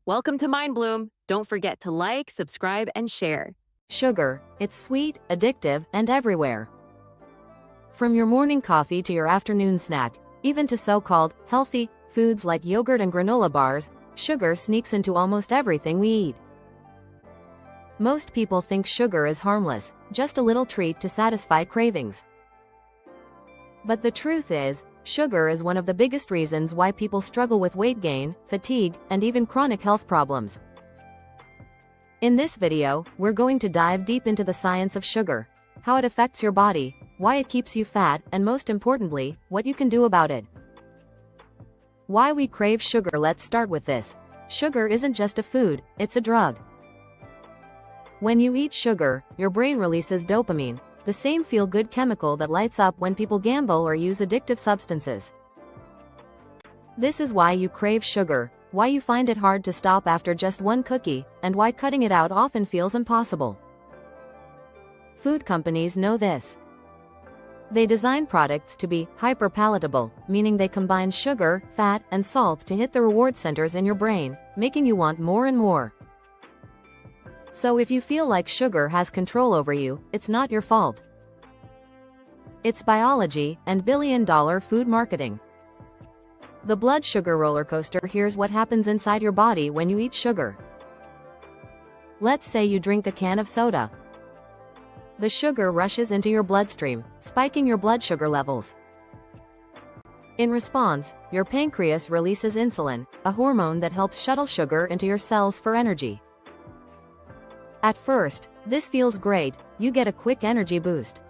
Welcome to Mind Bloom. Don't forget to like, subscribe, and share. Sugar, it's sweet, addictive, and everywhere. From your morning coffee to your afternoon snack, even to so-called healthy foods like yogurt and granola bars, sugar sneaks into almost everything we eat. Most people think sugar is harmless, just a little treat to satisfy cravings. But the truth is, sugar is one of the biggest reasons why people struggle with weight gain, fatigue, and even chronic health problems. In this video, we're going to dive deep into the science of sugar, how it affects your body, why it keeps you fat, and most importantly, what you can do about it. Why we crave sugar. Let's start with this. Sugar isn't just a food, it's a drug. When you eat sugar, your brain releases dopamine, the same feel-good chemical that lights up when people gamble or use addictive substances. This is why you crave sugar, why you find it hard to stop after just one cookie, and why cutting it out often feels impossible. Food companies know this. They design products to be hyper-palatable, meaning they combine sugar, fat, and salt to hit the reward centers in your brain, making you want more and more. So if you feel like sugar has control over you, it's not your fault. It's biology and billion-dollar food marketing. The blood sugar roller coaster. Here's what happens inside your body when you eat sugar. Let's say you drink a can of soda. The sugar rushes into your bloodstream, spiking your blood sugar levels. In response, your pancreas releases insulin, a hormone that helps shuttle sugar into your cells for energy. At first, this feels great, you get a quick energy boost.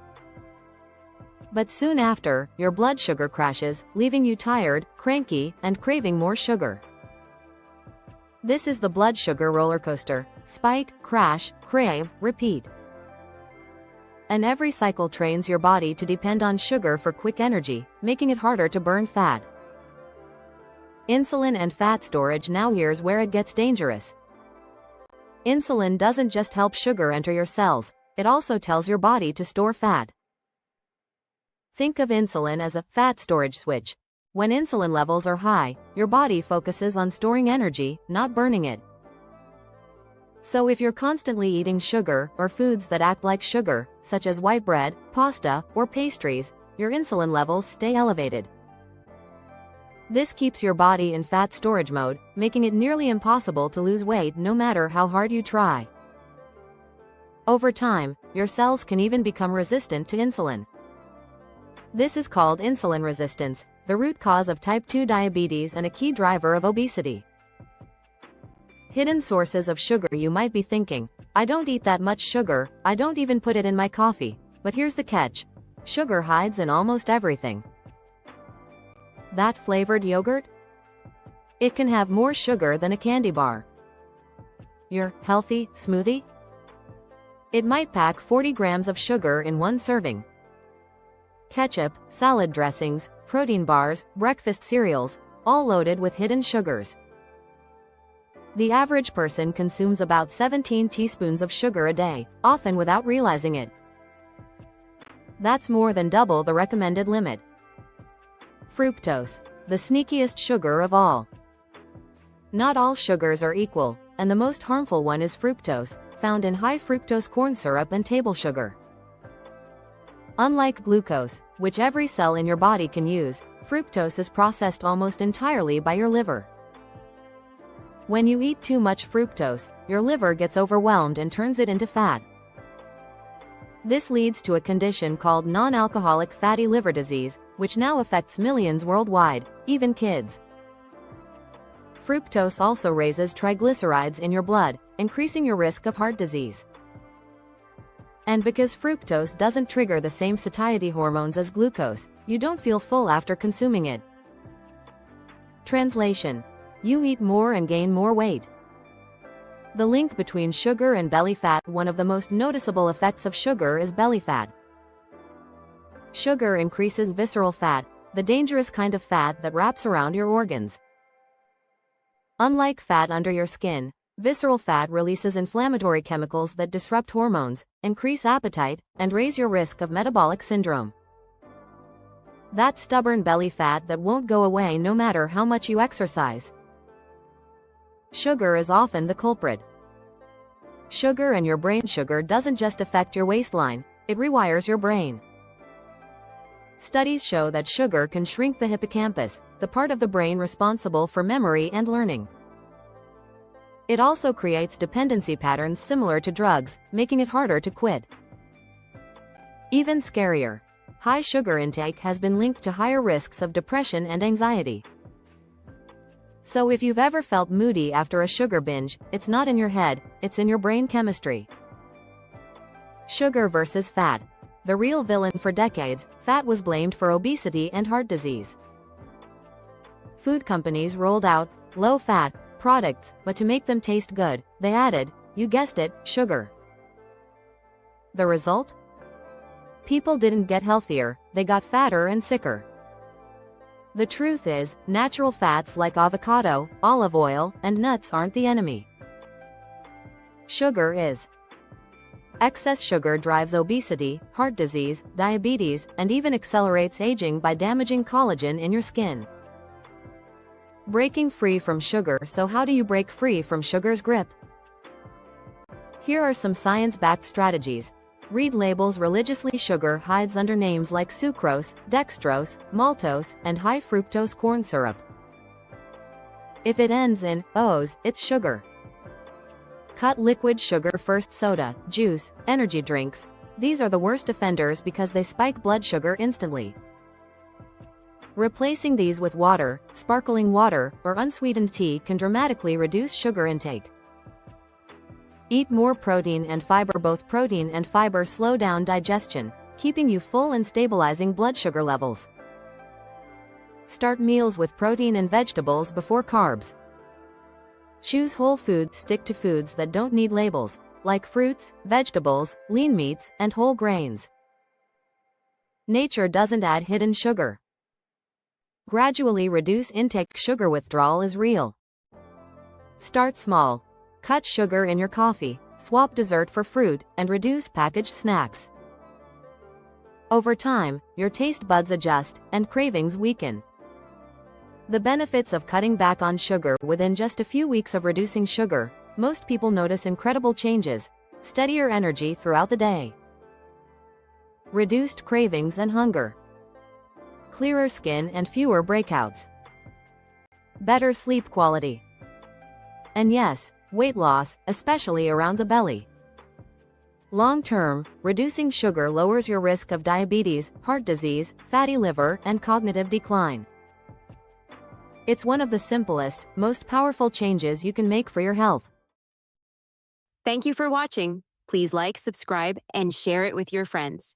But soon after, your blood sugar crashes, leaving you tired, cranky, and craving more sugar. This is the blood sugar roller coaster: spike, crash, crave, repeat. And every cycle trains your body to depend on sugar for quick energy, making it harder to burn fat. Insulin and fat storage. Now here's where it gets dangerous. Insulin doesn't just help sugar enter your cells, it also tells your body to store fat. Think of insulin as a fat storage switch. When insulin levels are high, your body focuses on storing energy, not burning it. So if you're constantly eating sugar or foods that act like sugar, such as white bread, pasta, or pastries, your insulin levels stay elevated. This keeps your body in fat storage mode, making it nearly impossible to lose weight no matter how hard you try. Over time, your cells can even become resistant to insulin. This is called insulin resistance, the root cause of type 2 diabetes and a key driver of obesity. Hidden sources of sugar. You might be thinking, I don't eat that much sugar, I don't even put it in my coffee. But here's the catch. Sugar hides in almost everything. That flavored yogurt? It can have more sugar than a candy bar. Your healthy smoothie? It might pack 40 grams of sugar in one serving. Ketchup, salad dressings, protein bars, breakfast cereals, all loaded with hidden sugars. The average person consumes about 17 teaspoons of sugar a day, often without realizing it. That's more than double the recommended limit. Fructose, the sneakiest sugar of all. Not all sugars are equal, and the most harmful one is fructose, found in high fructose corn syrup and table sugar. Unlike glucose, which every cell in your body can use, fructose is processed almost entirely by your liver. When you eat too much fructose, your liver gets overwhelmed and turns it into fat. This leads to a condition called non-alcoholic fatty liver disease, which now affects millions worldwide, even kids. Fructose also raises triglycerides in your blood, increasing your risk of heart disease. And because fructose doesn't trigger the same satiety hormones as glucose, you don't feel full after consuming it. Translation: you eat more and gain more weight. The link between sugar and belly fat. One of the most noticeable effects of sugar is belly fat. Sugar increases visceral fat, the dangerous kind of fat that wraps around your organs. Unlike fat under your skin, visceral fat releases inflammatory chemicals that disrupt hormones, increase appetite, and raise your risk of metabolic syndrome. That stubborn belly fat that won't go away no matter how much you exercise. Sugar is often the culprit. Sugar and your brain. Sugar doesn't just affect your waistline, it rewires your brain. Studies show that sugar can shrink the hippocampus, the part of the brain responsible for memory and learning. It also creates dependency patterns similar to drugs, making it harder to quit. Even scarier, high sugar intake has been linked to higher risks of depression and anxiety. So if you've ever felt moody after a sugar binge, it's not in your head, it's in your brain chemistry. Sugar versus fat. The real villain. For decades, fat was blamed for obesity and heart disease. Food companies rolled out low-fat products, but to make them taste good, they added, you guessed it, sugar. The result? People didn't get healthier, they got fatter and sicker. The truth is, natural fats like avocado, olive oil, and nuts aren't the enemy. Sugar is. Excess sugar drives obesity, heart disease, diabetes, and even accelerates aging by damaging collagen in your skin. Breaking free from sugar. So how do you break free from sugar's grip? Here are some science-backed strategies. Read labels religiously. Sugar hides under names like sucrose, dextrose, maltose, and high fructose corn syrup. If it ends in "ose," it's sugar. Cut liquid sugar first. Soda, juice, energy drinks. These are the worst offenders because they spike blood sugar instantly. Replacing these with water, sparkling water, or unsweetened tea can dramatically reduce sugar intake. Eat more protein and fiber. Both protein and fiber slow down digestion, keeping you full and stabilizing blood sugar levels. Start meals with protein and vegetables before carbs. Choose whole foods. Stick to foods that don't need labels, like fruits, vegetables, lean meats, and whole grains. Nature doesn't add hidden sugar. Gradually reduce intake. Sugar withdrawal is real. Start small. Cut sugar in your coffee, swap dessert for fruit, and reduce packaged snacks. Over time, your taste buds adjust, and cravings weaken. The benefits of cutting back on sugar. Within just a few weeks of reducing sugar, most people notice incredible changes: steadier energy throughout the day, reduced cravings and hunger, clearer skin and fewer breakouts, better sleep quality, and yes, weight loss, especially around the belly. Long-term, reducing sugar lowers your risk of diabetes, heart disease, fatty liver, and cognitive decline. It's one of the simplest, most powerful changes you can make for your health. Thank you for watching. Please like, subscribe, and share it with your friends.